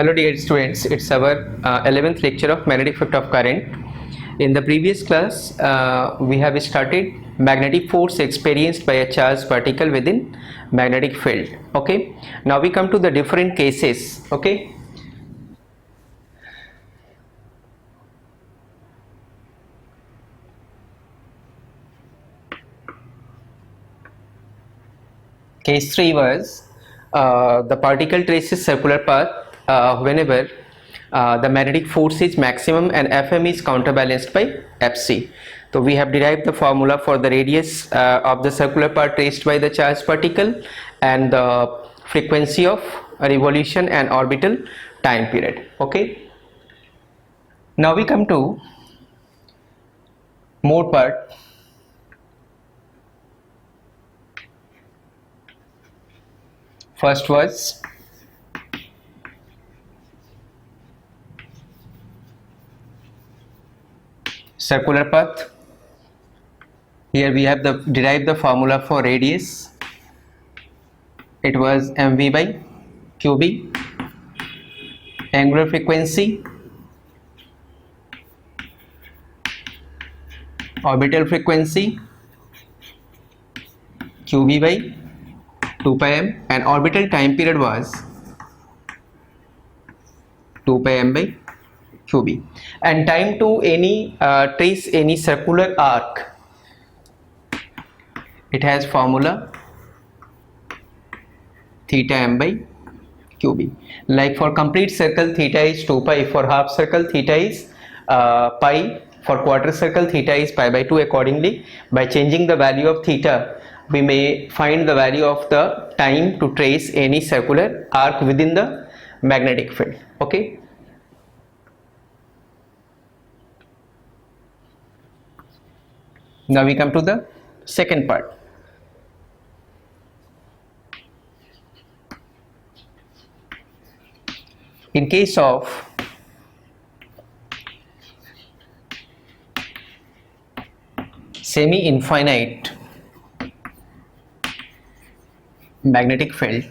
Hello dear students, it's our 11th lecture of magnetic effect of current. In the previous class, we have started magnetic force experienced by a charged particle within magnetic field. Okay, now we come to the different cases. Okay, case 3 was the particle traces circular path whenever the magnetic force is maximum and Fm is counterbalanced by Fc. So we have derived the formula for the radius of the circular path traced by the charged particle and the frequency of revolution and orbital time period. Okay. Now we come to mode part. First was circular path. Here we have derived the formula for radius. It was mv by qb. Angular frequency, orbital frequency qb by 2 pi m, and orbital time period was 2 pi m by qb. And time to any trace any circular arc, it has formula theta m by qb. Like for complete circle theta is 2 pi, for half circle theta is pi, for quarter circle theta is pi by 2. Accordingly, by changing the value of theta, we may find the value of the time to trace any circular arc within the magnetic field. Okay. Now we come to the second part. In case of semi-infinite magnetic field,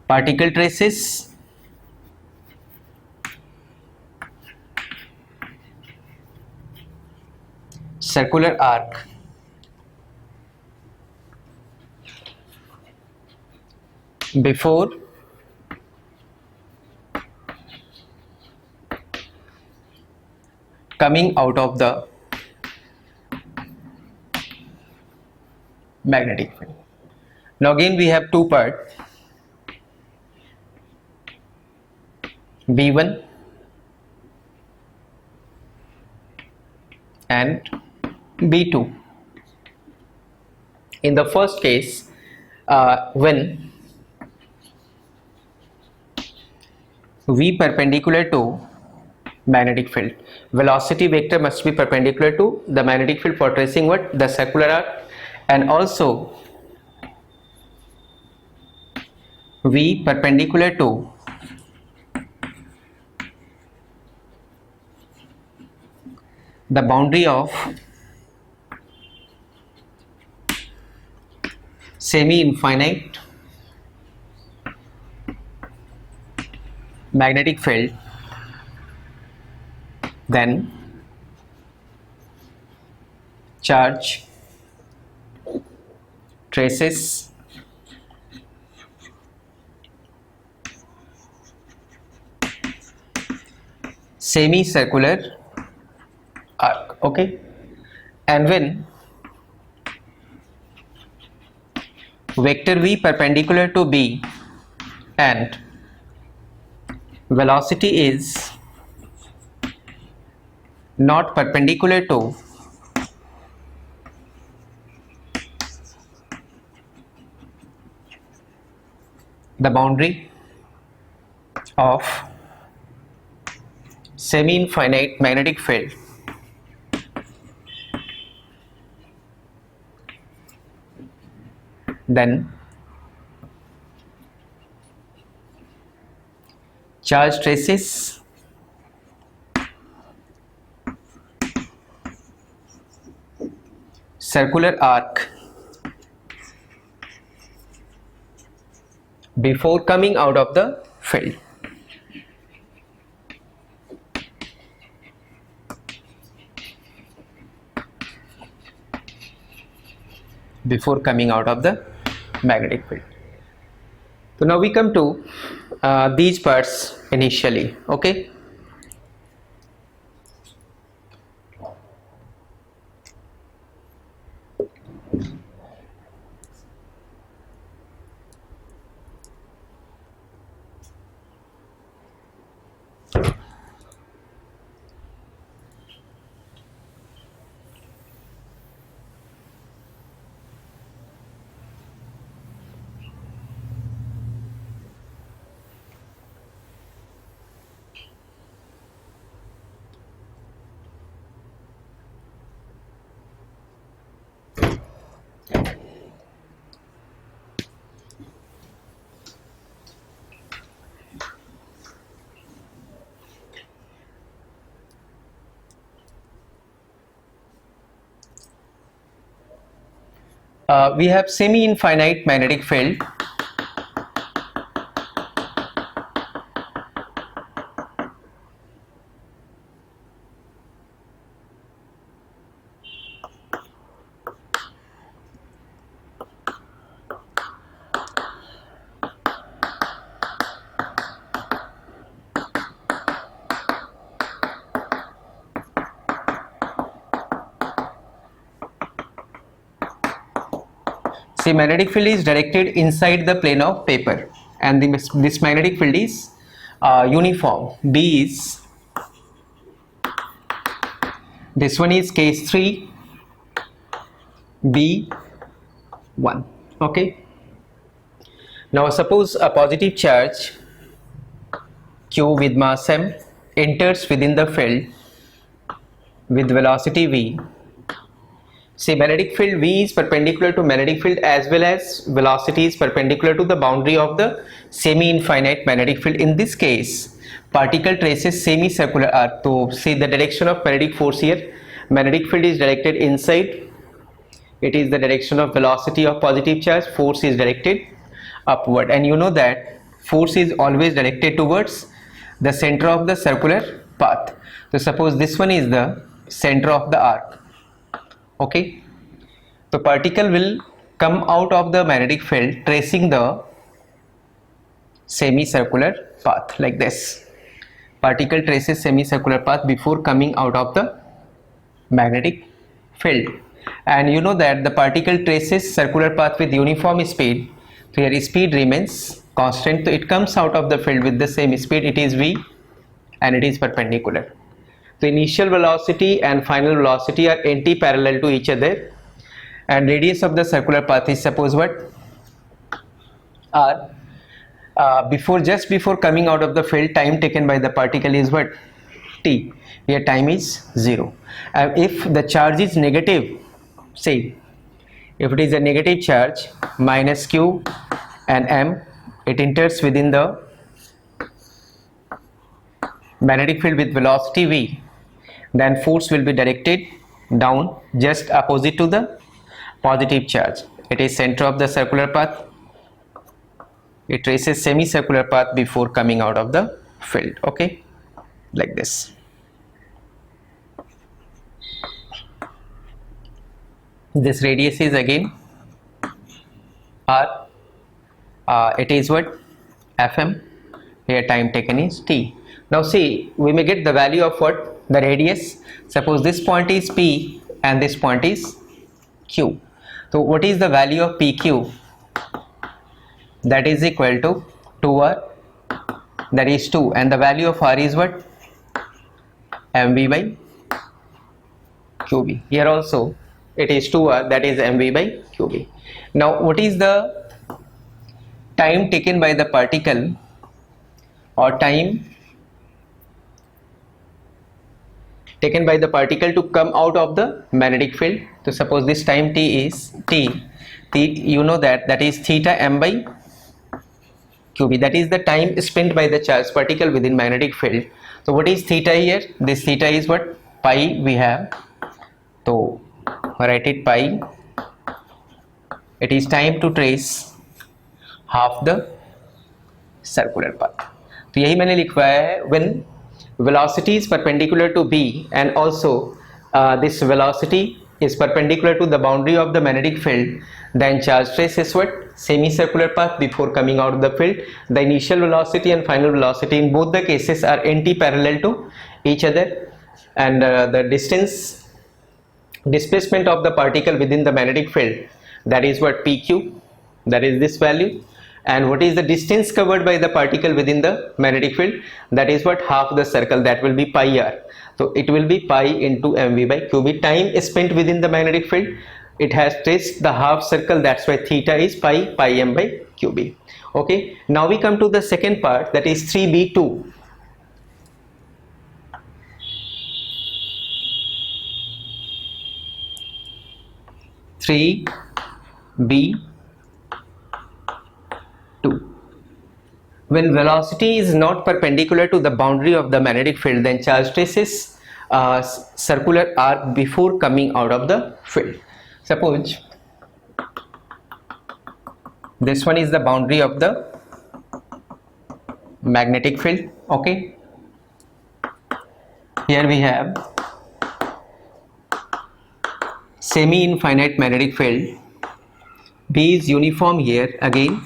particle traces circular arc before coming out of the magnetic field. Now again we have two parts, V1 and V2. In the first case, when V perpendicular to magnetic field, velocity vector must be perpendicular to the magnetic field for tracing what? The circular arc, and also V perpendicular to the boundary of semi-infinite magnetic field, then charge traces semicircular arc. Okay, and when vector v perpendicular to b and velocity is not perpendicular to the boundary of semi-infinite magnetic field, then charge traces circular arc before coming out of the field. Before coming out of the magnetic field. So now we come to these parts initially. Okay. We have semi-infinite magnetic field. See, magnetic field is directed inside the plane of paper, and this magnetic field is uniform. B is, this one is case 3, B 1. Okay. Now suppose a positive charge Q with mass m enters within the field with velocity v. Say magnetic field V is perpendicular to magnetic field as well as velocity is perpendicular to the boundary of the semi-infinite magnetic field. In this case, particle traces semicircular arc. So see the direction of magnetic force here. Magnetic field is directed inside. It is the direction of velocity of positive charge. Force is directed upward, and you know that force is always directed towards the center of the circular path. So suppose this one is the center of the arc. Okay, so particle will come out of the magnetic field tracing the semicircular path like this. Particle traces semicircular path before coming out of the magnetic field, and you know that the particle traces circular path with uniform speed. So here speed remains constant, so it comes out of the field with the same speed. It is v and it is perpendicular. So initial velocity and final velocity are anti-parallel to each other, and radius of the circular path is suppose what, r. Just before coming out of the field, time taken by the particle is what, t. Here time is 0. If the charge is negative, say if it is a negative charge, minus q and m, it enters within the magnetic field with velocity v, then force will be directed down just opposite to the positive charge. It is center of the circular path. It traces semicircular path before coming out of the field. Okay, like this. This radius is again r. It is what, fm. Here time taken is t. Now see, we may get the value of what, the radius. Suppose this point is P and this point is Q. So what is the value of PQ? That is equal to 2R, that is 2, and the value of R is what, mv by qb. Here also it is 2R, that is mv by qb. Now what is the time taken by the particle, or time taken by the particle to come out of the magnetic field? So suppose this time t is t, you know that is theta m by qb, that is the time spent by the charged particle within magnetic field. So what is theta here? This theta is what, pi we have, so write it pi. It is time to trace half the circular path. तो यही मैंने लिखवाया है, when velocity is perpendicular to B and also this velocity is perpendicular to the boundary of the magnetic field, then charge trace is what? Semicircular path before coming out of the field. The initial velocity and final velocity in both the cases are anti-parallel to each other, and the displacement of the particle within the magnetic field, that is what? PQ, that is this value. And what is the distance covered by the particle within the magnetic field? That is what? Half the circle, that will be pi r. So it will be pi into mv by qb. Time spent within the magnetic field, it has traced the half circle, that's why theta is pi m by qb. Okay, now we come to the second part, that is 3b2. 3b2. When velocity is not perpendicular to the boundary of the magnetic field, then charge traces circular arc before coming out of the field. Suppose this one is the boundary of the magnetic field. Okay, here we have semi-infinite magnetic field. B is uniform here again.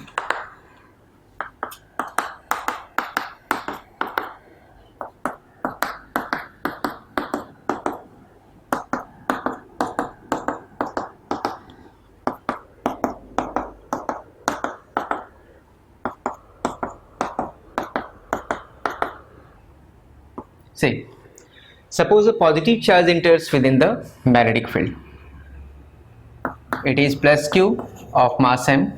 Say, suppose a positive charge enters within the magnetic field. It is plus q of mass m.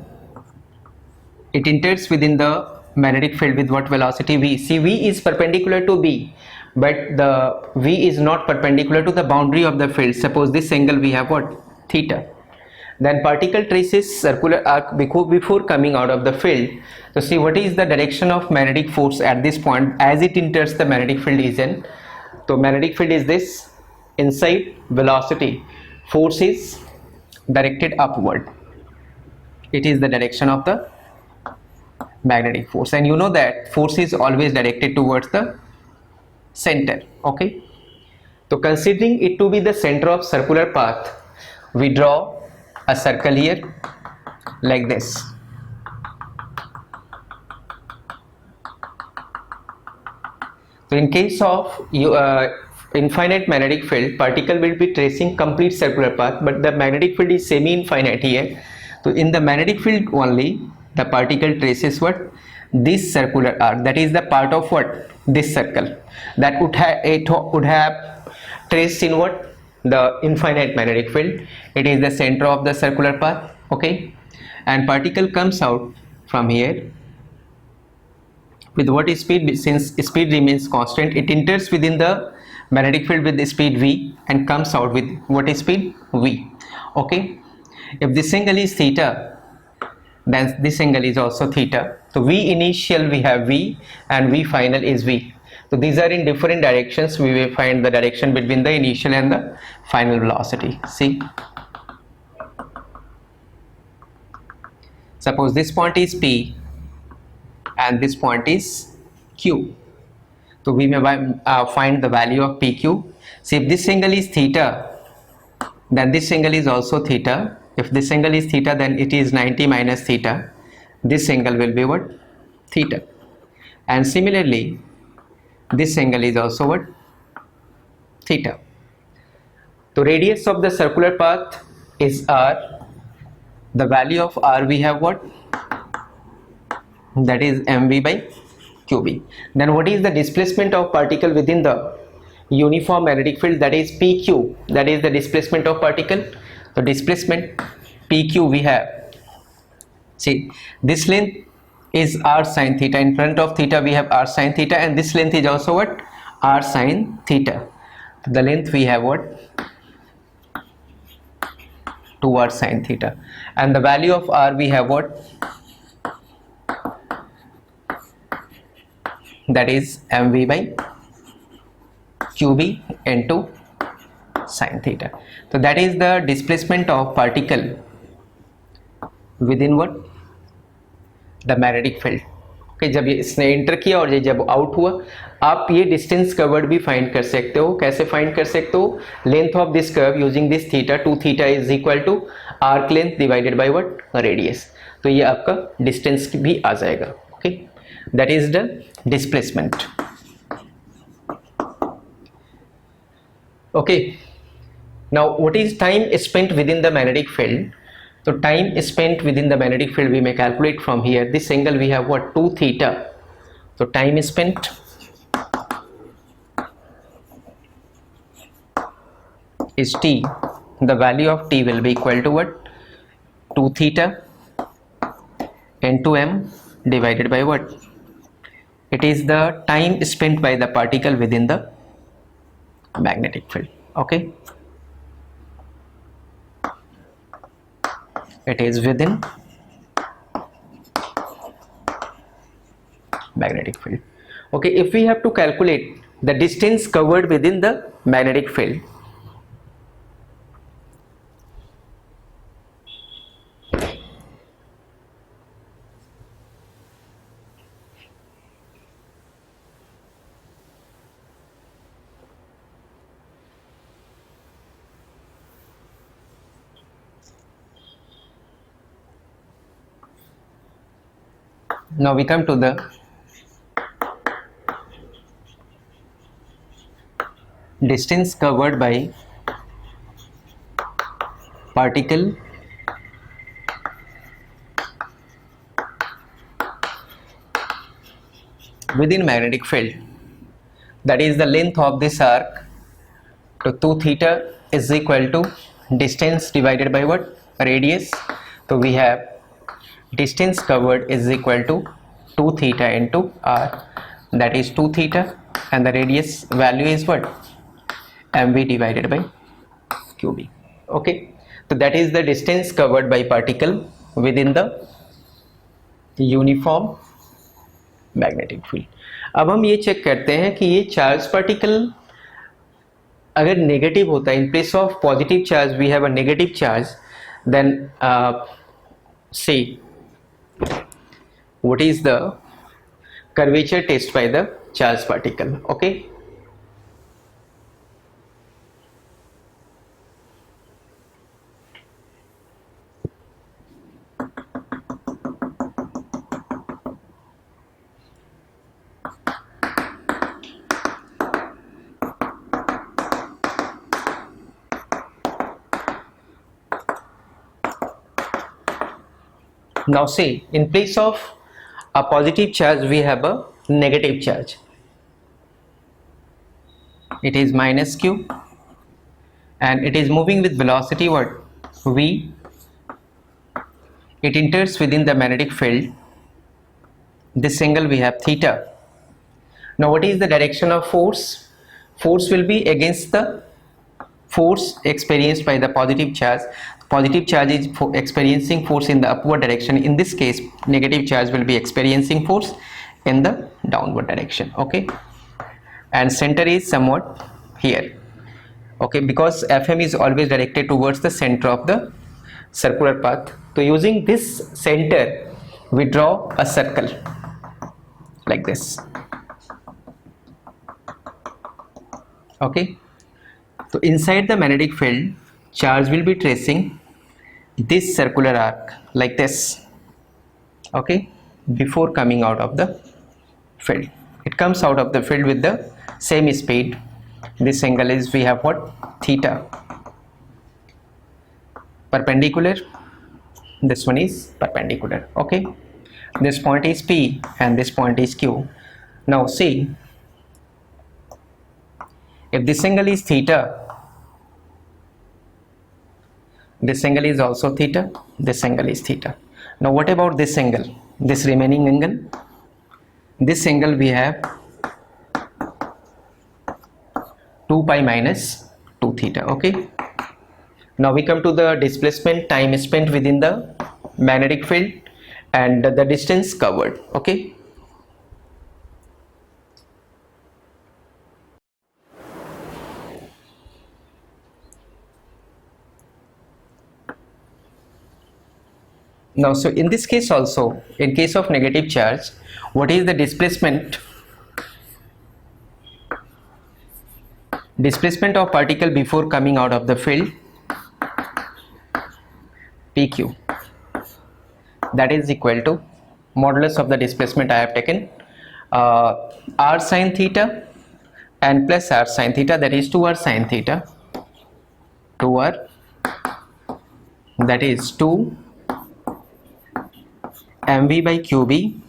It enters within the magnetic field with what velocity? V. See, V is perpendicular to B, but the V is not perpendicular to the boundary of the field. Suppose this angle we have what? Theta. Then particle traces circular arc before coming out of the field. So see, what is the direction of magnetic force at this point as it enters the magnetic field region? So magnetic field is this, inside velocity, force is directed upward. It is the direction of the magnetic force, and you know that force is always directed towards the center. Okay, so considering it to be the center of circular path, we draw a circle here like this. So in case of infinite magnetic field, particle will be tracing complete circular path, but the magnetic field is semi-infinite here. So in the magnetic field only, the particle traces what? This circular arc, that is the part of what? This circle, that would have traced in what? The infinite magnetic field. It is the center of the circular path. Okay, and particle comes out from here with what speed? Since speed remains constant, it enters within the magnetic field with the speed v and comes out with what is speed? V. Okay, if this angle is theta, then this angle is also theta. So v initial we have v and v final is v. So these are in different directions. We will find the direction between the initial and the final velocity. See, suppose this point is P and this point is Q. So we may find the value of PQ. See, if this angle is theta, then this angle is also theta. If this angle is theta, then it is 90 minus theta. This angle will be what? Theta. And similarly, this angle is also what? Theta. The radius of the circular path is r. The value of r we have what? That is mv by qb. Then what is the displacement of particle within the uniform magnetic field? That is pq. That is the displacement of particle. The displacement pq we have. See, this length is r sine theta. In front of theta we have r sine theta, and this length is also what? R sine theta. The length we have what? 2r sine theta, and the value of r we have what? That is mv by qb into sine theta. So that is the displacement of particle within what? The magnetic field. Okay, जब ये इसने enter किया और ये जब out हुआ, आप ये डिस्टेंस कवर्ड भी फाइंड कर सकते हो। कैसे फाइंड कर सकते हो? Length of this curve using this theta, 2 theta is equal to arc length divided by what? Radius. तो ये आपका डिस्टेंस भी आ जाएगा। Okay, that is the displacement. Okay, now what is time spent within the magnetic field? So time spent within the magnetic field we may calculate from here. This angle we have what? 2 theta. So time spent is t. The value of t will be equal to what? 2 theta into m divided by what? It is the time spent by the particle within the magnetic field. Okay, it is within magnetic field. Okay, if we have to calculate the distance covered within the magnetic field, now we come to the distance covered by particle within magnetic field, that is the length of this arc. So 2 theta is equal to distance divided by what? Radius. So we have distance covered is equal to 2 theta into r, that is 2 theta, and the radius value is what? mv divided by qb. Okay, so that is the distance covered by particle within the uniform magnetic field. अब हम ये check करते हैं कि ये charge particle अगर negative होता है, in place of positive charge we have a negative charge, then see what is the curvature test by the charge particle. Okay, now see, in place of a positive charge we have a negative charge. It is minus q and it is moving with velocity what? v. It enters within the magnetic field. This angle we have theta. Now what is the direction of force? Force will be against the force experienced by the positive charge. Positive charge is experiencing force in the upward direction. In this case, negative charge will be experiencing force in the downward direction. Okay, and center is somewhat here. Okay, because Fm is always directed towards the center of the circular path. So using this center, we draw a circle like this. Okay, so inside the magnetic field, charge will be tracing this circular arc like this. Okay, before coming out of the field, it comes out of the field with the same speed. This angle is, we have what? Theta. Perpendicular, this one is perpendicular. Okay, this point is P and this point is Q. Now see, if this angle is theta, this angle is also theta, this angle is theta. Now what about this angle, this remaining angle? This angle we have 2 pi minus 2 theta. Okay, now we come to the displacement, time spent within the magnetic field and the distance covered. Okay, now so in this case also, in case of negative charge, what is the displacement of particle before coming out of the field, PQ, that is equal to modulus of the displacement I have taken, r sin theta and plus r sin theta, that is 2r sin theta, 2r, that is 2 mv by qb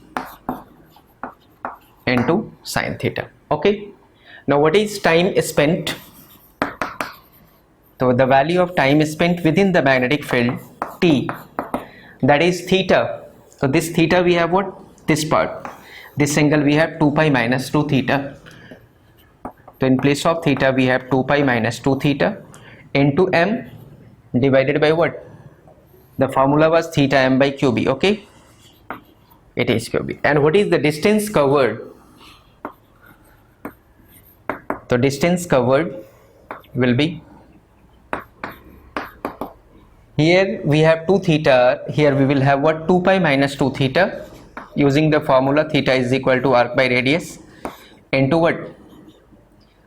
into sin theta. Okay, now what is time spent? So the value of time spent within the magnetic field, T, that is theta. So this theta we have what? This part. This angle we have 2 pi minus 2 theta. So in place of theta we have 2 pi minus 2 theta into m divided by what? The formula was theta m by qb. Okay, it is qb. And what is the distance covered? So distance covered will be, here we have 2 theta, here we will have what? 2 pi minus 2 theta, using the formula theta is equal to arc by radius into what?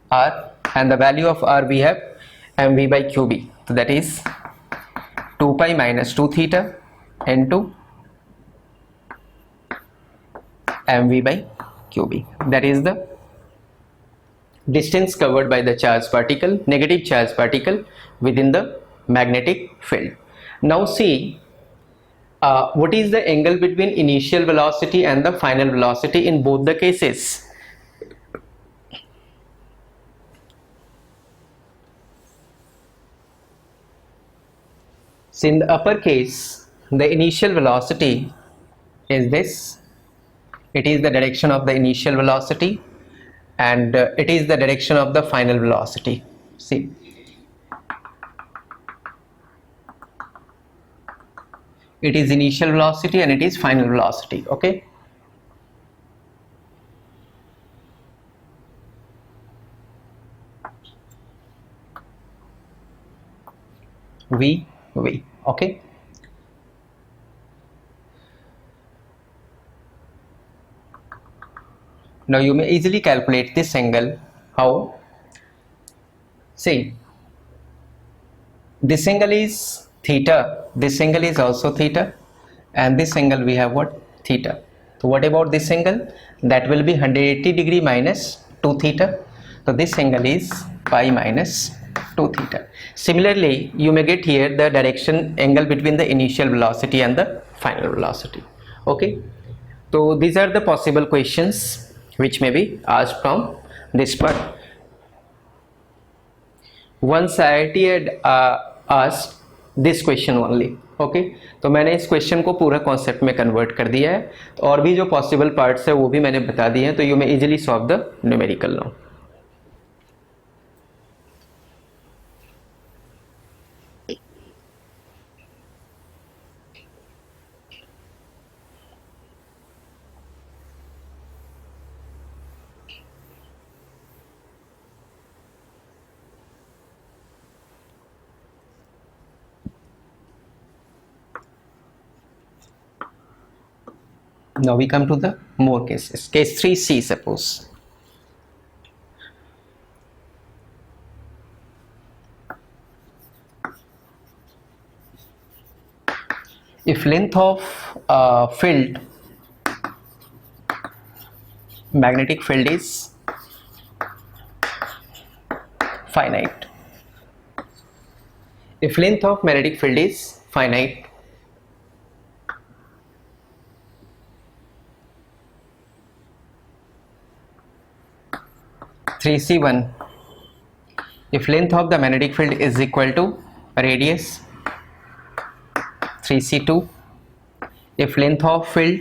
R, and the value of r we have mv by qb. So that is 2 pi minus 2 theta into mv by qb. That is the distance covered by the charged particle, negative charged particle within the magnetic field. Now see, what is the angle between initial velocity and the final velocity in both the cases? So in the upper case, the initial velocity is this, it is the direction of the initial velocity, and it is the direction of the final velocity. See, it is initial velocity and it is final velocity. Okay, v. Okay, now you may easily calculate this angle. How? See, this angle is theta, this angle is also theta, and this angle we have what? Theta. So what about this angle? That will be 180 degree minus 2 theta. So this angle is pi minus 2 theta. Similarly, you may get here the direction angle between the initial velocity and the final velocity. Okay, so these are the possible questions which may be asked from this part. Once IIT had asked this question only. Okay, तो मैंने इस question को पूरा concept में convert कर दिया है, और भी जो पॉसिबल पार्ट्स है वो भी मैंने बता दिए हैं, तो you may easily solve the numerical now. Now we come to the more cases. Case 3C, suppose. If length of field, magnetic field is finite. If length of magnetic field is finite, (3C1), if length of the magnetic field is equal to radius, (3C2), if length of field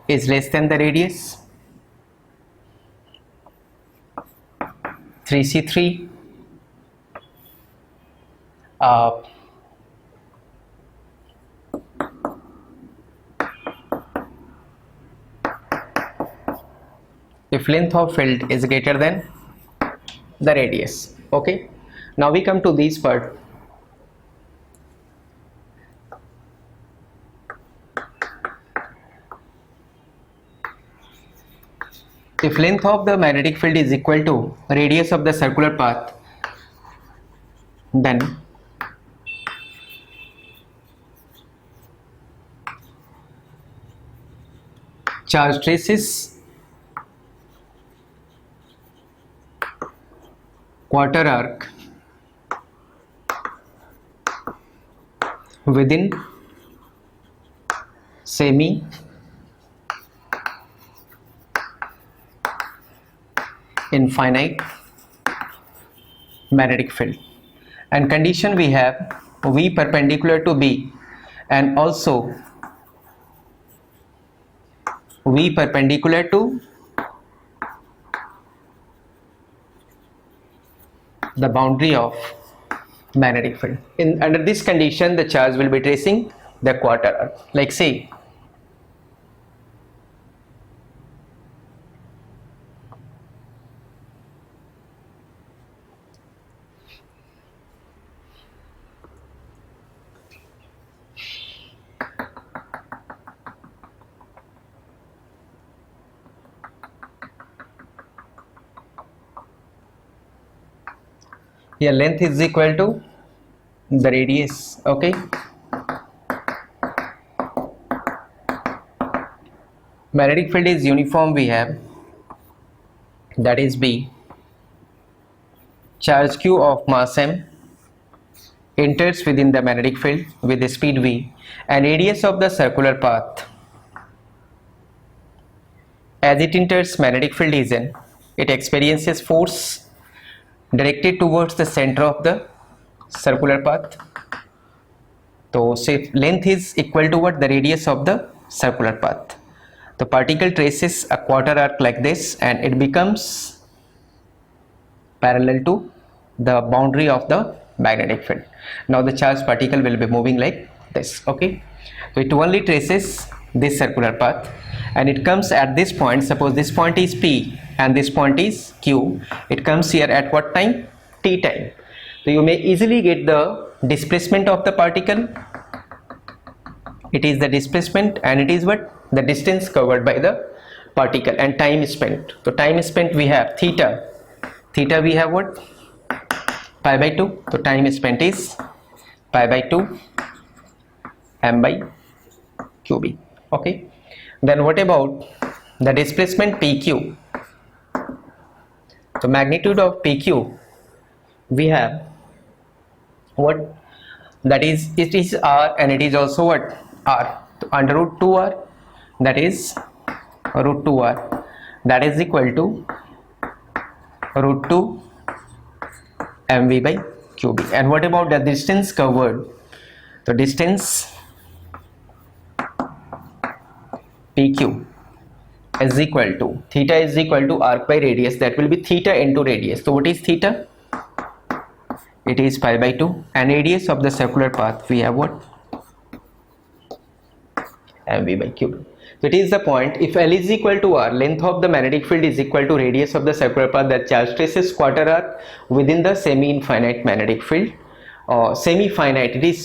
is less than the radius, (3C3), if length of field is greater than the radius. Okay, now we come to this part. if length of the magnetic field is equal to radius of the circular path, then charge traces quarter arc within semi infinite magnetic field, and condition we have V perpendicular to B and also V perpendicular to the boundary of magnetic field. Under this condition, the charge will be tracing the quarter arc. Like say, here length is equal to the radius. Okay, magnetic field is uniform, we have, that is B. Charge q of mass m enters within the magnetic field with the speed v, and radius of the circular path as it enters magnetic field is n. It experiences force directed towards the center of the circular path. So say length is equal to what? The radius of the circular path. The particle traces a quarter arc like this, and it becomes parallel to the boundary of the magnetic field. Now the charged particle will be moving like this. Okay, so it only traces this circular path, and it comes at this point. Suppose this point is P and this point is Q. It comes here at what time? T time. So you may easily get the displacement of the particle. It is the displacement, and it is what? The distance covered by the particle, and time spent. So time spent we have theta. Theta we have what? Pi by 2. So time spent is pi by 2 m by qb. Okay. Then what about the displacement PQ? So magnitude of PQ we have what? That is, it is r, and it is also what? R. So under root 2r, that is root 2r, that is equal to root 2 mv by qb. And what about the distance covered? The distance PQ is equal to, theta is equal to arc by radius, that will be theta into radius. So what is theta? It is pi by 2, and radius of the circular path we have what? mv by qb. So it is the point, if L is equal to R, length of the magnetic field is equal to radius of the circular path, that charge traces quarter arc within the semi-infinite magnetic field, or semi-finite, it is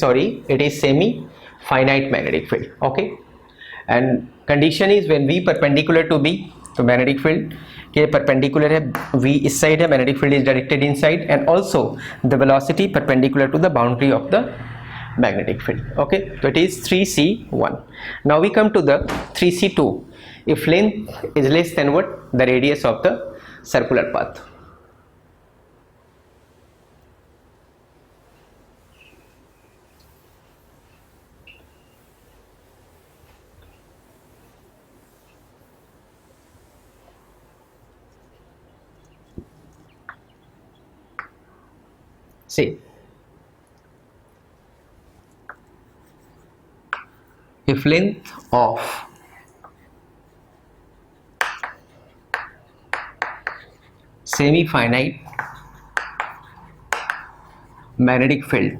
semi-finite magnetic field. Okay, and condition is when V perpendicular to B, तो magnetic field के perpendicular है, V इस side है, magnetic field is directed inside, and also the velocity perpendicular to the boundary of the magnetic field. Okay, so it is 3c1. Now we come to the 3c2. If length is less than what? The radius of the circular path. See, if length of semi-finite magnetic field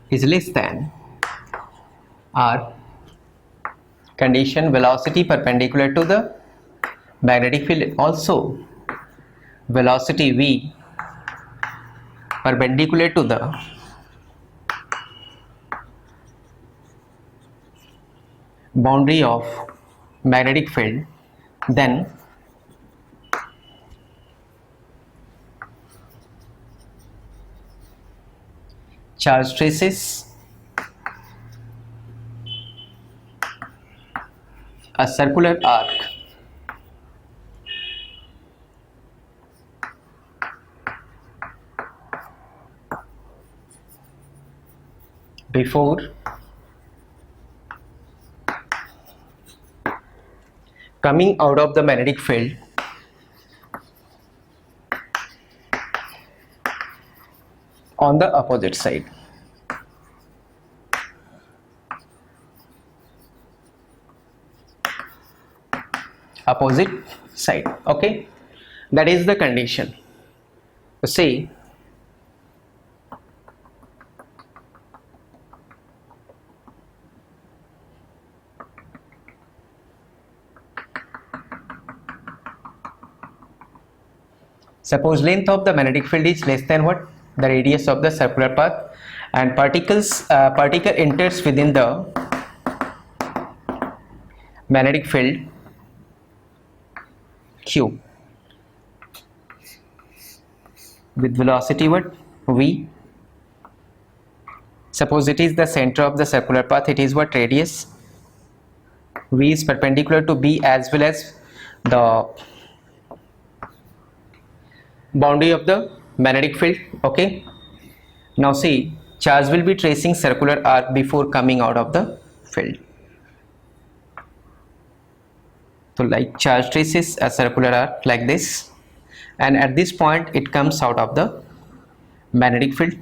is less than R, condition velocity perpendicular to the magnetic field, also velocity V perpendicular to the boundary of magnetic field, then charge traces a circular arc before coming out of the magnetic field on the opposite side. Opposite side. Okay, that is the condition. So say suppose length of the magnetic field is less than what? The radius of the circular path, and particle enters within the magnetic field q with velocity what? V. Suppose it is the center of the circular path, it is what? Radius. V is perpendicular to B as well as the boundary of the magnetic field. Okay, now see, charge will be tracing circular arc before coming out of the field. So like charge traces a circular arc like this, and at this point it comes out of the magnetic field.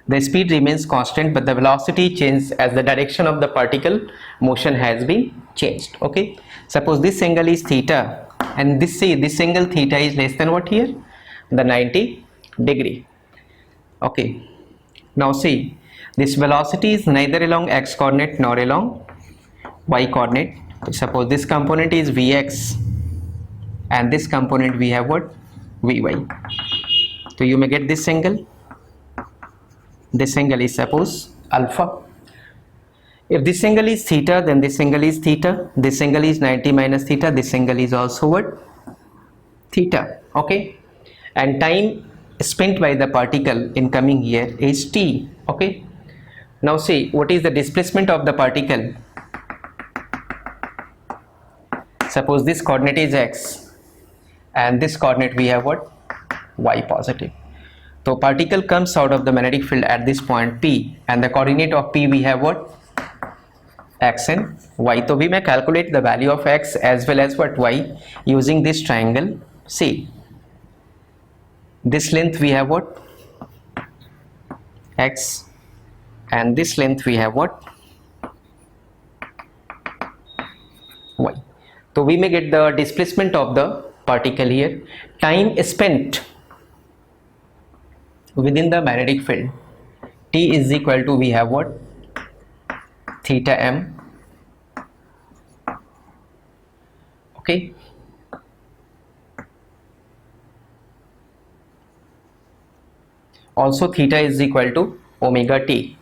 The speed remains constant but the velocity changes as the direction of the particle motion has been changed. Okay, suppose this angle is theta, and this angle theta is less than what here? The 90 degree. Okay, now see, this velocity is neither along x coordinate nor along y coordinate. Suppose this component is Vx and this component we have what? Vy. So you may get this angle. This angle is suppose alpha. If this angle is theta, then this angle is theta. This angle is 90 minus theta. This angle is also what? Theta. Okay, and time spent by the particle in coming here is t. Okay, now see, what is the displacement of the particle? Suppose this coordinate is x and this coordinate we have what? Y positive. So particle comes out of the magnetic field at this point P, and the coordinate of P we have what? X and Y. So we may calculate the value of x as well as what? Y using this triangle. See, this length we have what? X, and this length we have what? Y. So we may get the displacement of the particle here. Time spent within the magnetic field, T is equal to, we have what? Theta m. Okay, also theta is equal to omega t,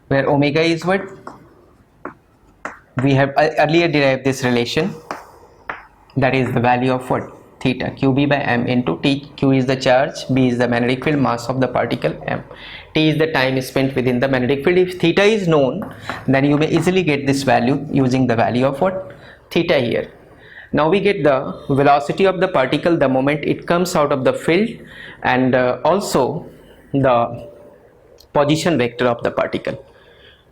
where omega is what? We have earlier derived this relation, that is the value of what? Theta, qb by m into t. Q is the charge, b is the magnetic field mass of the particle, m. T is the time spent within the magnetic field. If theta is known, then you may easily get this value using the value of what? Theta here. Now we get the velocity of the particle the moment it comes out of the field, and also the position vector of the particle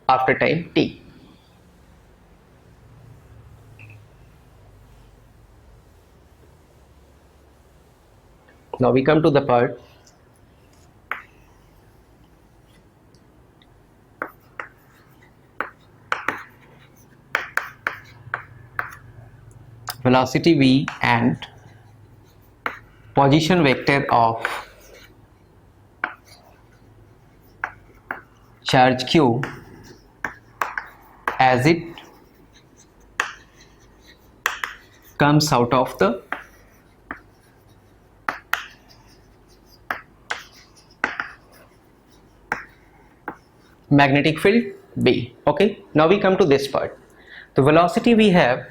after time t. Now we come to the part velocity v and position vector of charge q as it comes out of the magnetic field B. Okay, now we come to this part. The velocity we have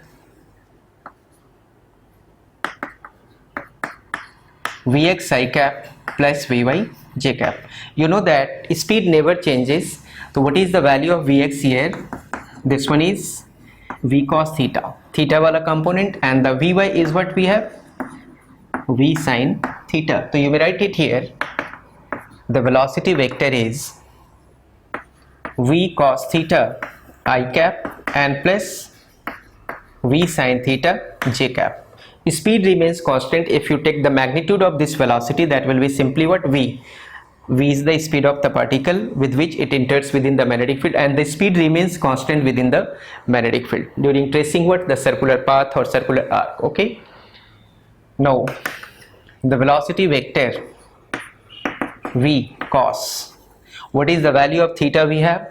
Vx I cap plus Vy j cap. You know that speed never changes. So what is the value of Vx here? This one is V cos theta, theta wala component, and the Vy is what we have? V sin theta. So you may write it here. The velocity vector is V cos theta I cap and plus V sin theta j cap. Speed remains constant if you take the magnitude of this velocity, that will be simply what? V. V is the speed of the particle with which it enters within the magnetic field, and the speed remains constant within the magnetic field during tracing what? The circular path or circular arc. Okay. Now the velocity vector V cos, what is the value of theta we have?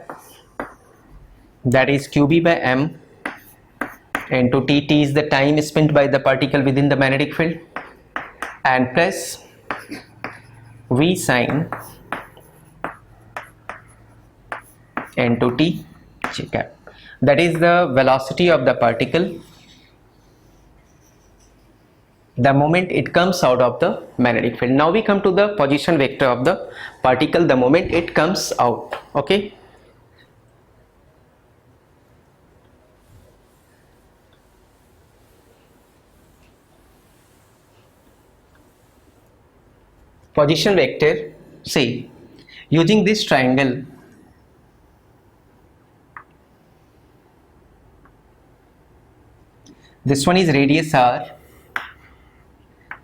That is qb by m into t. T is the time spent by the particle within the magnetic field, and plus V sin into t j cap. That is the velocity of the particle the moment it comes out of the magnetic field. Now we come to the position vector of the particle the moment it comes out. Okay. Position vector, say using this triangle, this one is radius r,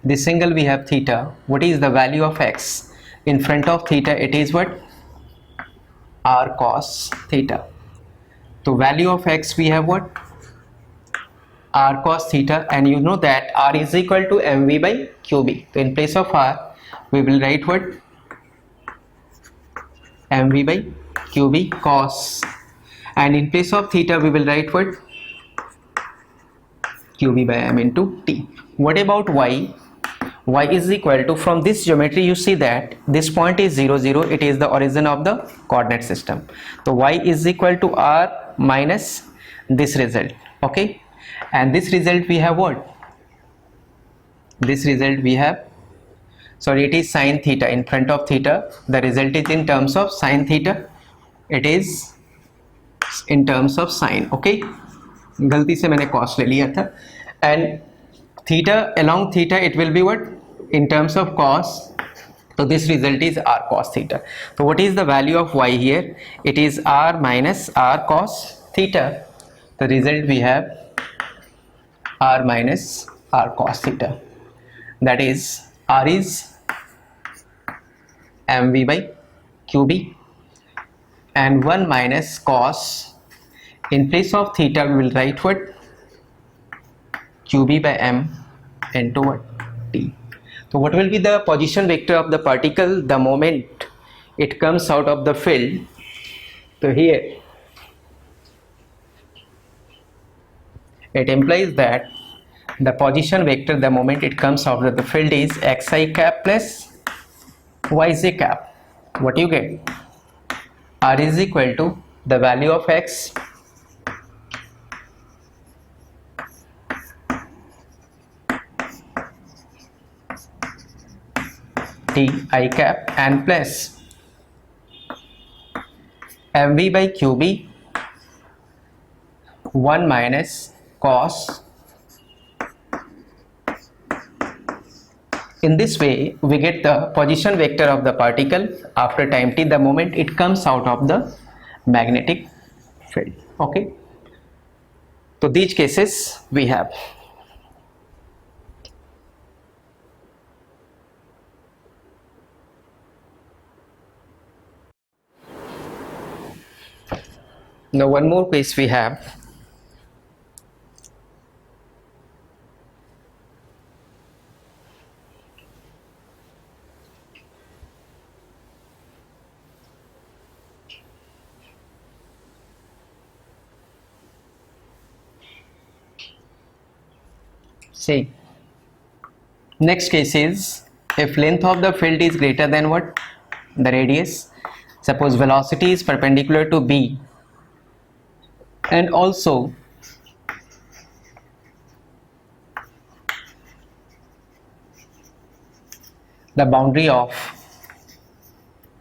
this angle we have theta. What is the value of x? In front of theta it is what? R cos theta. So value of x we have what? R cos theta, and you know that r is equal to mv by qb. So in place of r we will write what? mv by qb cos, and in place of theta we will write what? qb by m into t. What about y? Y is equal to, from this geometry you see that this point is 0 0, it is the origin of the coordinate system. So y is equal to r minus this result. Okay, and this result we have what? This result we have, sorry, it is sin theta. In front of theta the result is in terms of sin theta, it is in terms of sin. Okay, गलती से मैंने cos ले लिया था, and theta, along theta it will be what? In terms of cos. So this result is r cos theta. So what is the value of y here? It is r minus r cos theta. The result we have r minus r cos theta, that is r is mv by qb, and 1 minus cos, in place of theta we will write what? qb by m into what? t. So what will be the position vector of the particle the moment it comes out of the field? So here it implies that the position vector the moment it comes out of the field is xi cap plus yj cap. What you get? R is equal to the value of x t I cap and plus mv by qb 1 minus cos. In this way we get the position vector of the particle after time t the moment it comes out of the magnetic field. Okay, so these cases we have. Now one more case we have. See, next case is if length of the field is greater than what? The radius. Suppose velocity is perpendicular to B and also the boundary of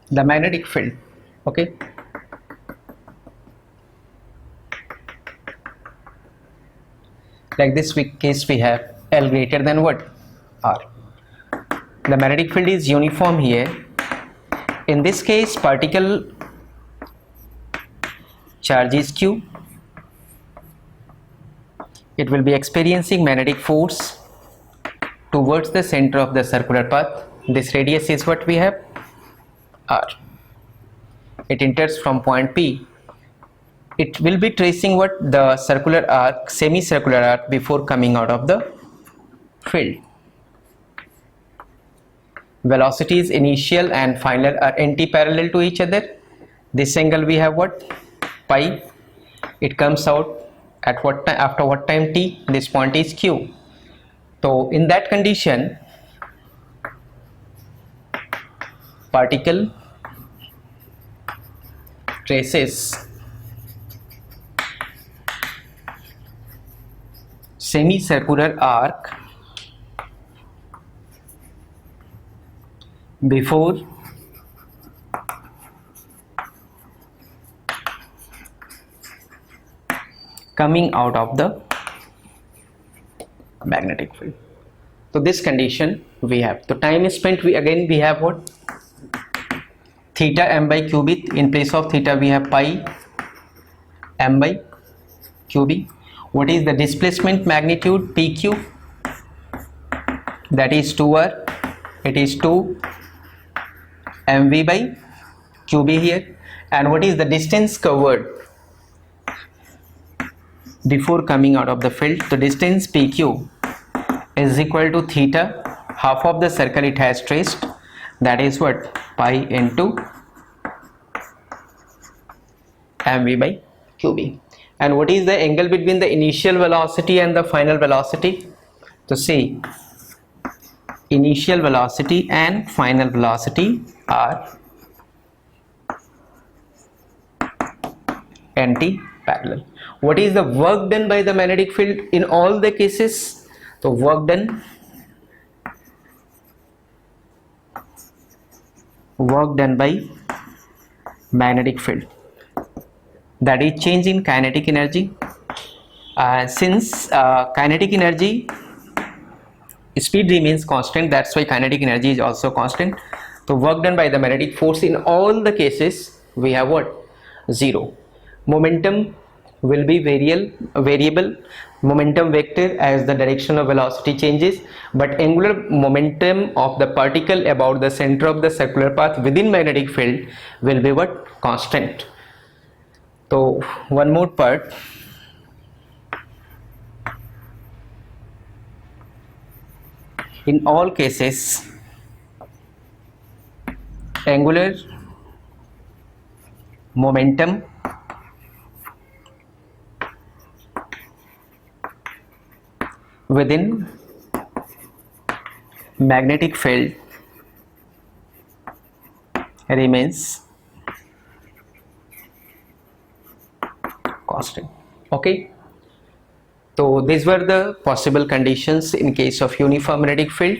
the magnetic field. Okay, like this case we have L greater than what? R. The magnetic field is uniform here. In this case, particle charge is Q. It will be experiencing magnetic force towards the center of the circular path. This radius is what we have? R. It enters from point P. It will be tracing what? The circular arc, semicircular arc before coming out of the field. Velocities initial and final are anti-parallel to each other. This angle we have what? Pi. It comes out at what time? After what time t? This point is Q. So in that condition, particle traces semicircular arc before coming out of the magnetic field. So this condition we have. So time spent, we have what? Theta m by qb. In place of theta we have pi m by qb. What is the displacement magnitude? PQ, that is 2r. It is 2 mv by qb here. And what is the distance covered before coming out of the field? The distance PQ is equal to theta, half of the circle it has traced, that is what? Pi into mv by qb. And what is the angle between the initial velocity and the final velocity? So see, initial velocity and final velocity are anti-parallel. What is the work done by the magnetic field in all the cases? So work done by magnetic field, that is change in kinetic energy. Since kinetic energy, speed remains constant, that's why kinetic energy is also constant. So work done by the magnetic force in all the cases we have what? 0. Momentum will be variable momentum vector as the direction of velocity changes, but angular momentum of the particle about the center of the circular path within magnetic field will be what? Constant. So one more part. In all cases, angular momentum within magnetic field remains constant. Okay, so these were the possible conditions in case of uniform magnetic field.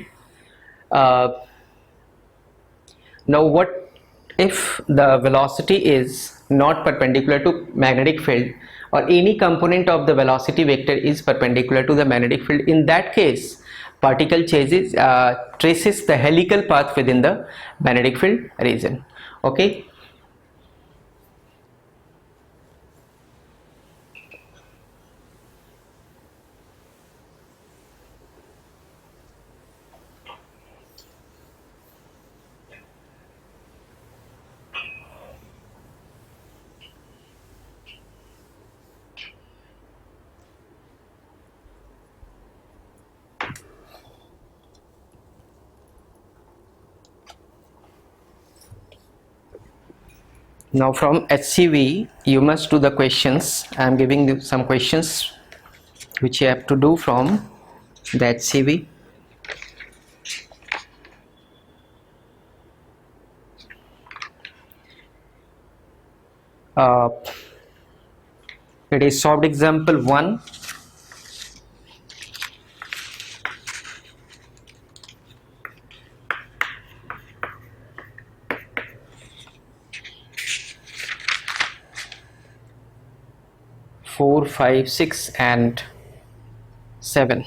Now what if the velocity is not perpendicular to magnetic field, or any component of the velocity vector is perpendicular to the magnetic field? In that case, particle traces the helical path within the magnetic field region. Okay, now from HCV you must do the questions. I am giving you some questions which you have to do from the HCV. uh, it is solved example 1. Four, 5, 6 and 7.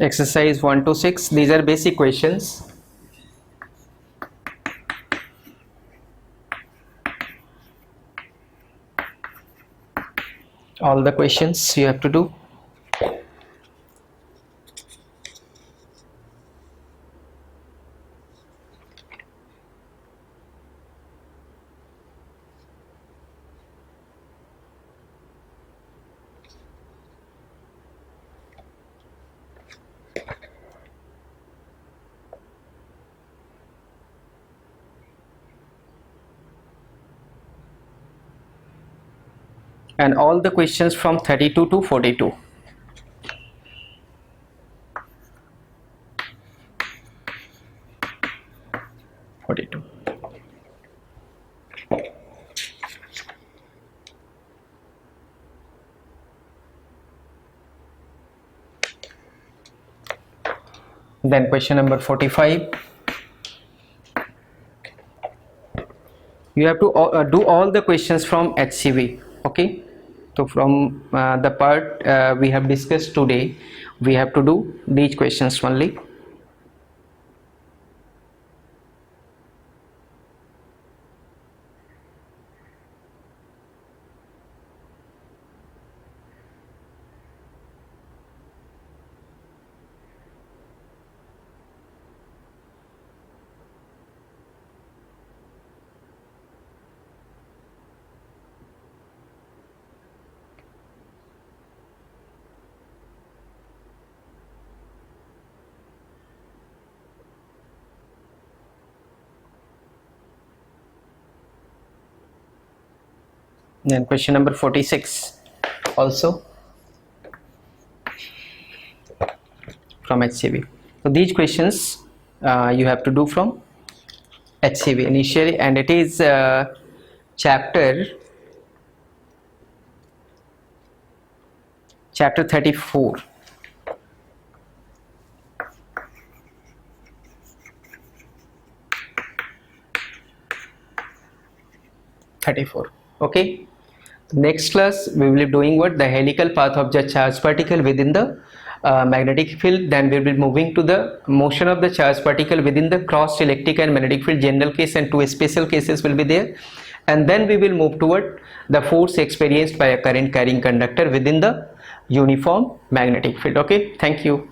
Exercise 1 to 6, these are basic questions. All the questions you have to do. And all the questions from 32 to 42. Then question number 45. You have to do all the questions from HCV. Okay, so from the part we have discussed today, we have to do these questions only. Then question number 46 also from HCV. So these questions you have to do from HCV initially, and it is chapter 34. Okay, next class we will be doing what, the helical path of the charged particle within the magnetic field. Then we will be moving to the motion of the charged particle within the cross electric and magnetic field general case, and two special cases will be there. And then we will move toward the force experienced by a current carrying conductor within the uniform magnetic field. Okay, thank you.